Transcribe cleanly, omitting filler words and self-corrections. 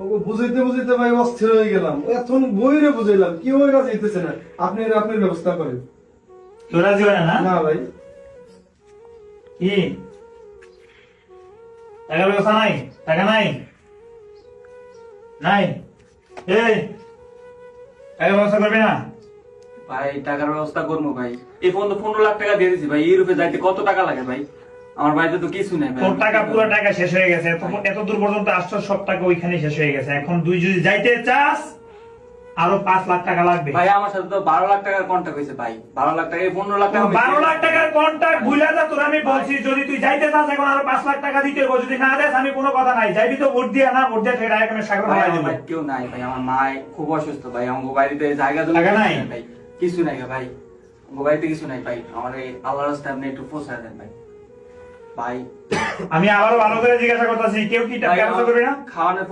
ওকে বুঝাইতে বুঝাইতে ভাই অস্থির হয়ে গেলাম। এখন বইরে বুঝাইলাম, কি ওই রাজি হইতেছে না। আপনি আপনার ব্যবস্থা করেন। তোর রাজি হয় না? না ভাই, কি টাকার ব্যবস্থা নাই? টাকা নাই? নাই? এই টাকার ব্যবস্থা করবি না? ভাই টাকার ব্যবস্থা করবো ভাই। এই পর্যন্ত 15 লাখ টাকা দিয়ে দিছি ভাই। ইউরোপে যাইতে কত টাকা লাগে ভাই? আমার বাড়িতে তো কিছু নাই ভাই। তোর টাকা পুরো টাকা শেষ হয়ে গেছে। এত দূর পর্যন্ত আসছো, সব টাকা ওইখানে শেষ হয়ে গেছে। এখন তুই যদি যাইতে চাস আরো 5 লাখ টাকা লাগবে। ভাই আমার সাথে তো 12 লাখ টাকার কন্ট্যাক্ট হয়েছে ভাই। 12 লাখ টাকা 15 লাখ টাকা 12 লাখ টাকার কন্ট্রাক্ট ভুলে যা। তোর আমি বলছি যদি তুই যাইতে চাস এখন আরো 5 লাখ টাকা দিতে হবে। যদি না দেস আমি কোনো কথা নাই। যাইবি তো ভোট দিয়া না, ভোট দিয়ে সেটা এখানে সাগর ভাই, ভাড়া আমার দিবি। বাড়িতে কেউ নাই ভাই। আমার মা খুব অসুস্থ ভাই। আমার বাড়িতে জায়গা জমি টাকা নাই? ভাই, কিছু নাই ভাই। আমার বাড়িতে কিছু নাই ভাই। আমার এই আল্লাহর রাস্তায় আপনি একটু পৌঁছায় দেন ভাই। ভাই আমি আবারও ভালো করে জিজ্ঞাসা করতেছি, কেউ কি টাকা ব্যবস্থা করবে না? খাওয়ানোর